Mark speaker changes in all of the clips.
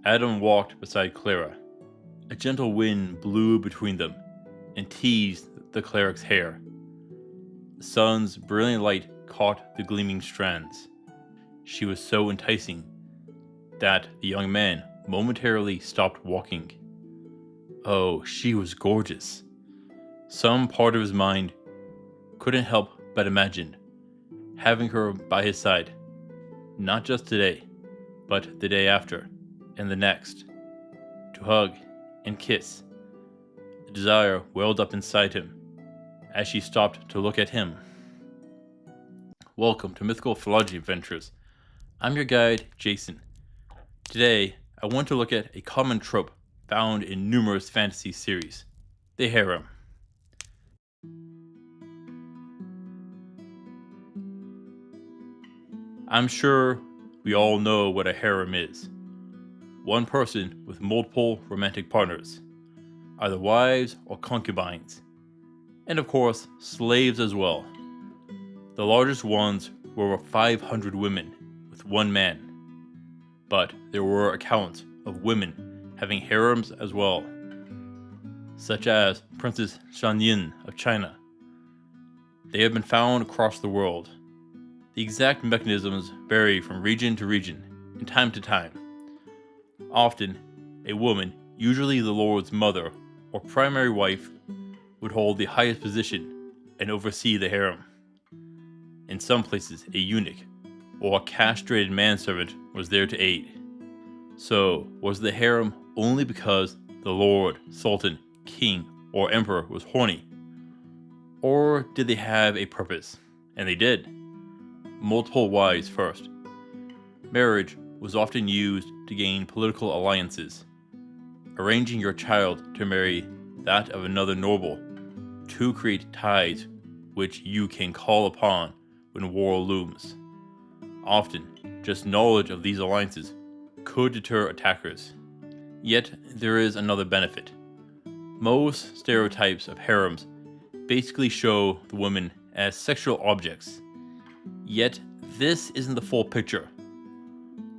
Speaker 1: Adam walked beside Clara. A gentle wind blew between them and teased the cleric's hair. The sun's brilliant light caught the gleaming strands. She was so enticing that the young man momentarily stopped walking. Oh, she was gorgeous. Some part of his mind couldn't help but imagine having her by his side, not just today, but the day after, and the next, to hug and kiss. The desire welled up inside him as she stopped to look at him. Welcome to Mythical Phylogeny Adventures. I'm your guide, Jason. Today, I want to look at a common trope found in numerous fantasy series, the harem. I'm sure we all know what a harem is. One person with multiple romantic partners, either wives or concubines, and of course, slaves as well. The largest ones were over 500 women with one man, but there were accounts of women having harems as well, such as Princess Shanyin of China. They have been found across the world. The exact mechanisms vary from region to region and time to time. Often, a woman, usually the lord's mother or primary wife, would hold the highest position and oversee the harem. In some places, a eunuch or a castrated manservant was there to aid. So, was the harem only because the lord, sultan, king, or emperor was horny? Or did they have a purpose? And they did. Multiple wives first. Marriage was often used to gain political alliances. Arranging your child to marry that of another noble to create ties which you can call upon when war looms. Often, just knowledge of these alliances could deter attackers. Yet, there is another benefit. Most stereotypes of harems basically show the women as sexual objects. Yet, this isn't the full picture.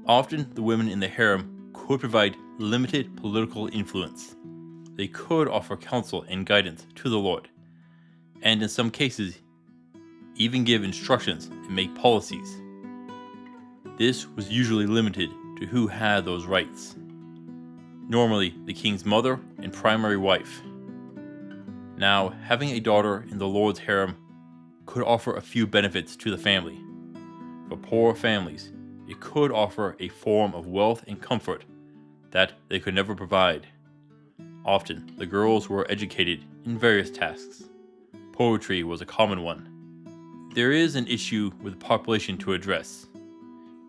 Speaker 1: Often, the women in the harem could provide limited political influence. They could offer counsel and guidance to the lord, and in some cases, even give instructions and make policies. This was usually limited to who had those rights. Normally, the king's mother and primary wife. Now, having a daughter in the lord's harem could offer a few benefits to the family. For poor families, it could offer a form of wealth and comfort that they could never provide. Often, the girls were educated in various tasks. Poetry was a common one. There is an issue with the population to address.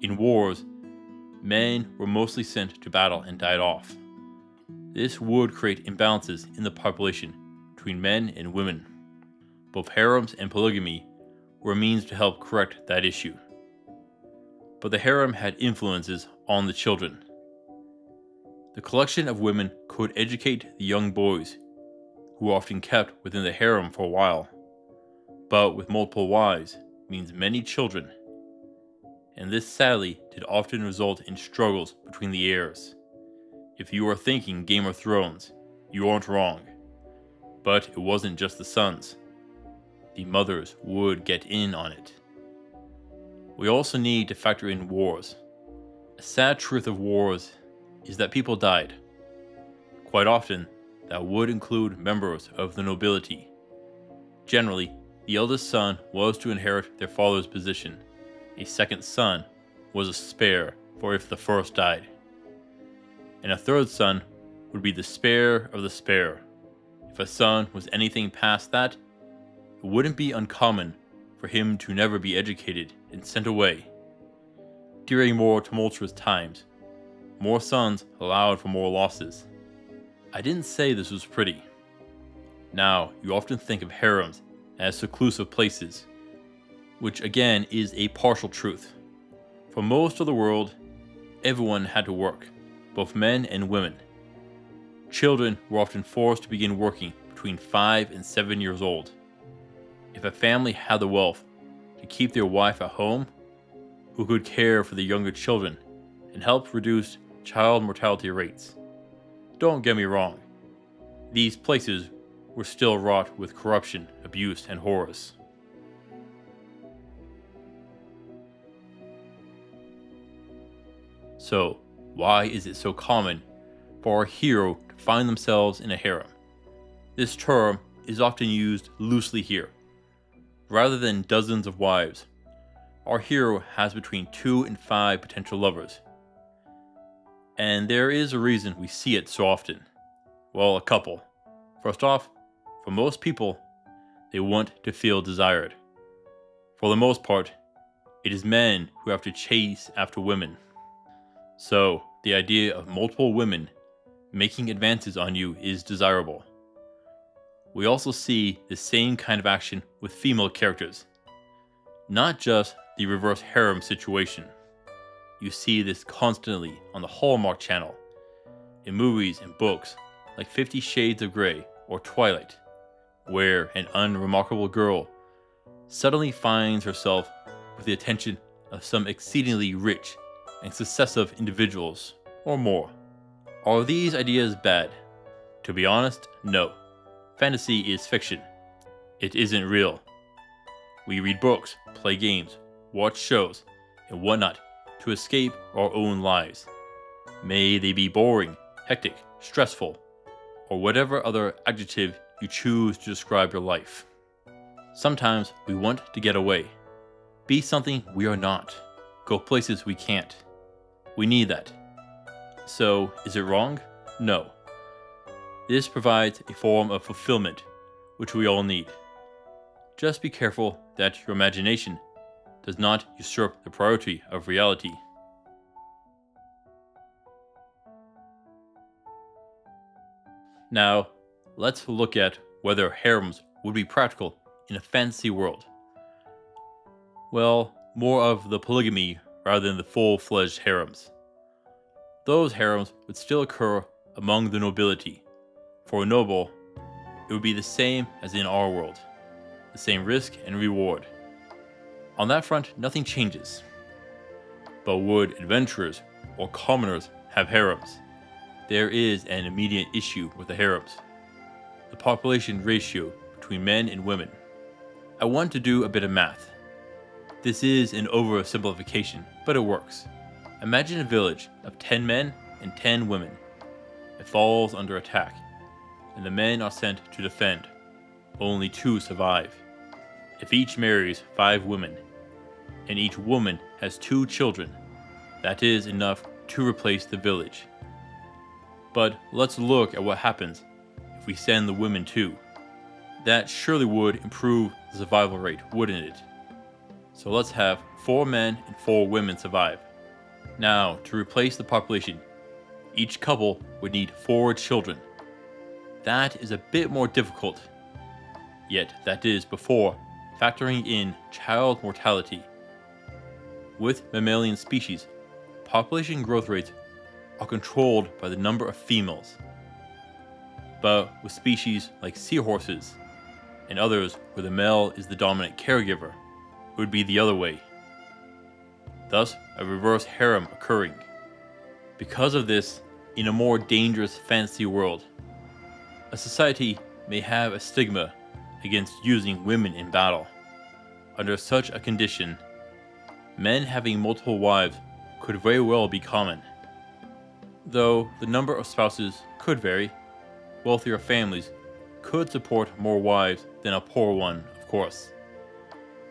Speaker 1: In wars, men were mostly sent to battle and died off. This would create imbalances in the population between men and women. Both harems and polygamy were a means to help correct that issue. But the harem had influences on the children. The collection of women could educate the young boys, who were often kept within the harem for a while. But with multiple wives means many children, and this sadly did often result in struggles between the heirs. If you are thinking Game of Thrones, you aren't wrong. But it wasn't just the sons. The mothers would get in on it. We also need to factor in wars. A sad truth of wars is that people died. Quite often, that would include members of the nobility. Generally, the eldest son was to inherit their father's position. A second son was a spare for if the first died. And a third son would be the spare of the spare. If a son was anything past that, it wouldn't be uncommon for him to never be educated and sent away. During more tumultuous times, more sons allowed for more losses. I didn't say this was pretty. Now, you often think of harems as seclusive places, which again is a partial truth. For most of the world, everyone had to work, both men and women. Children were often forced to begin working between 5 and 7 years old. If a family had the wealth to keep their wife at home, who could care for the younger children and help reduce child mortality rates. Don't get me wrong, these places were still wrought with corruption, abuse, and horrors. So, why is it so common for our hero to find themselves in a harem? This term is often used loosely here. Rather than dozens of wives, our hero has between 2 and 5 potential lovers. And there is a reason we see it so often. Well, a couple. First off, for most people, they want to feel desired. For the most part, it is men who have to chase after women. So, the idea of multiple women making advances on you is desirable. We also see the same kind of action with female characters. Not just the reverse harem situation. You see this constantly on the Hallmark Channel, in movies and books like 50 Shades of Grey or Twilight, where an unremarkable girl suddenly finds herself with the attention of some exceedingly rich and successive individuals, or more. Are these ideas bad? To be honest, no. Fantasy is fiction. It isn't real. We read books, play games, watch shows, and whatnot to escape our own lives. May they be boring, hectic, stressful, or whatever other adjective you choose to describe your life. Sometimes we want to get away. Be something we are not. Go places we can't. We need that. So, is it wrong? No. This provides a form of fulfillment, which we all need. Just be careful that your imagination does not usurp the priority of reality. Now, let's look at whether harems would be practical in a fantasy world. Well, more of the polygamy rather than the full-fledged harems. Those harems would still occur among the nobility. For a noble, it would be the same as in our world, the same risk and reward. On that front, nothing changes. But would adventurers or commoners have harems? There is an immediate issue with the harems: the population ratio between men and women. I want to do a bit of math. This is an oversimplification, but it works. Imagine a village of 10 men and 10 women. It falls under attack, and the men are sent to defend. Only 2 survive. If each marries 5 women, and each woman has 2 children, that is enough to replace the village. But let's look at what happens if we send the women too. That surely would improve the survival rate, wouldn't it? So let's have 4 men and 4 women survive. Now, to replace the population, each couple would need 4 children. That is a bit more difficult. Yet that is before factoring in child mortality. With mammalian species, population growth rates are controlled by the number of females. But with species like seahorses and others where the male is the dominant caregiver, it would be the other way. Thus, a reverse harem occurring. Because of this, in a more dangerous fantasy world, a society may have a stigma against using women in battle. Under such a condition, men having multiple wives could very well be common. Though the number of spouses could vary, wealthier families could support more wives than a poor one, of course.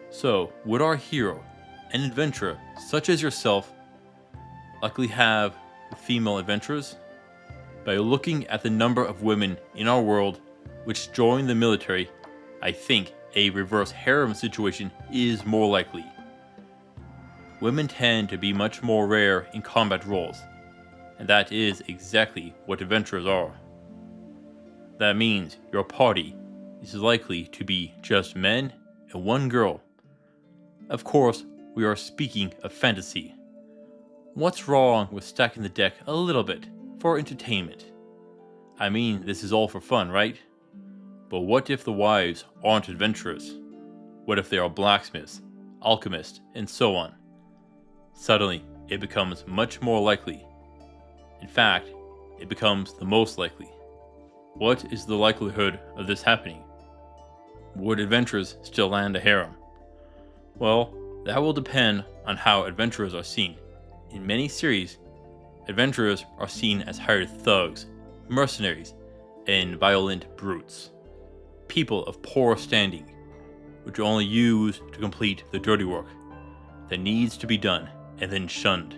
Speaker 1: So, would our hero, an adventurer such as yourself, likely have female adventurers? By looking at the number of women in our world which join the military, I think a reverse harem situation is more likely. Women tend to be much more rare in combat roles, and that is exactly what adventurers are. That means your party is likely to be just men and 1 girl. Of course, we are speaking of fantasy. What's wrong with stacking the deck a little bit for entertainment? I mean, this is all for fun, right? But what if the wives aren't adventurers? What if they are blacksmiths, alchemists, and so on? Suddenly, it becomes much more likely. In fact, it becomes the most likely. What is the likelihood of this happening? Would adventurers still land a harem? Well, that will depend on how adventurers are seen. In many series, adventurers are seen as hired thugs, mercenaries, and violent brutes. People of poor standing, which are only used to complete the dirty work that needs to be done and then shunned.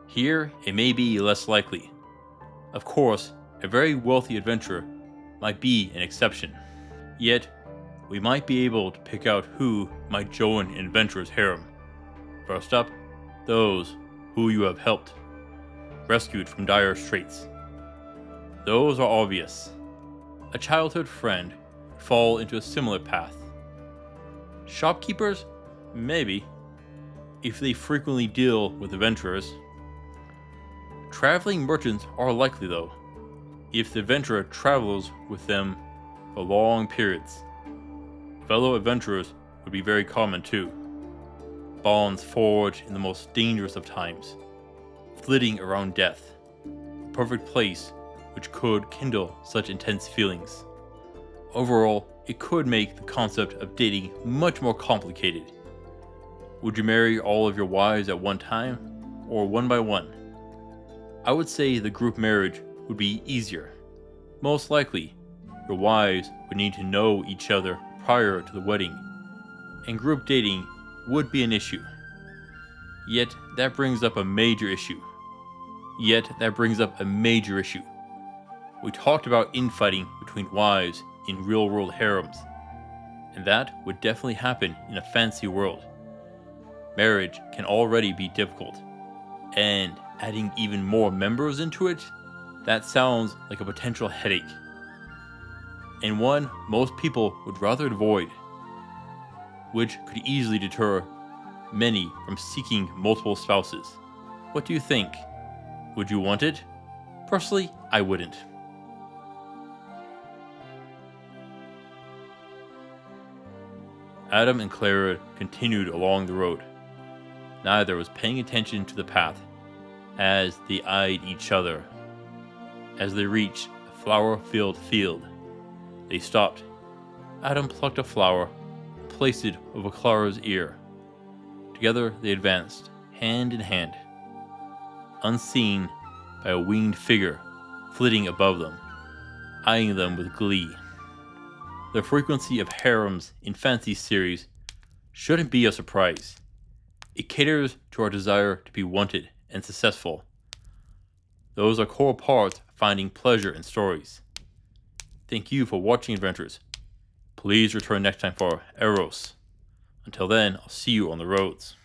Speaker 1: Here, it may be less likely. Of course, a very wealthy adventurer might be an exception. Yet, we might be able to pick out who might join an adventurer's harem. First up, those who you have helped, rescued from dire straits. Those are obvious. A childhood friend would fall into a similar path. Shopkeepers? Maybe, if they frequently deal with adventurers. Traveling merchants are likely though, if the adventurer travels with them for long periods. Fellow adventurers would be very common too. Bonds forged in the most dangerous of times, flitting around death, a perfect place which could kindle such intense feelings. Overall, it could make the concept of dating much more complicated. Would you marry all of your wives at one time, or one by one? I would say the group marriage would be easier. Most likely, your wives would need to know each other prior to the wedding, and group dating would be an issue. Yet that brings up a major issue. We talked about infighting between wives in real-world harems, and that would definitely happen in a fantasy world. Marriage can already be difficult, and adding even more members into it, that sounds like a potential headache, and one most people would rather avoid, which could easily deter many from seeking multiple spouses. What do you think? Would you want it? Personally, I wouldn't. Adam and Clara continued along the road. Neither was paying attention to the path as they eyed each other. As they reached a flower-filled field, they stopped. Adam plucked a flower and placed it over Clara's ear. Together they advanced, hand in hand, unseen by a winged figure flitting above them, eyeing them with glee. The frequency of harems in fantasy series shouldn't be a surprise. It caters to our desire to be wanted and successful. Those are core parts of finding pleasure in stories. Thank you for watching Adventures. Please return next time for Eros. Until then, I'll see you on the roads.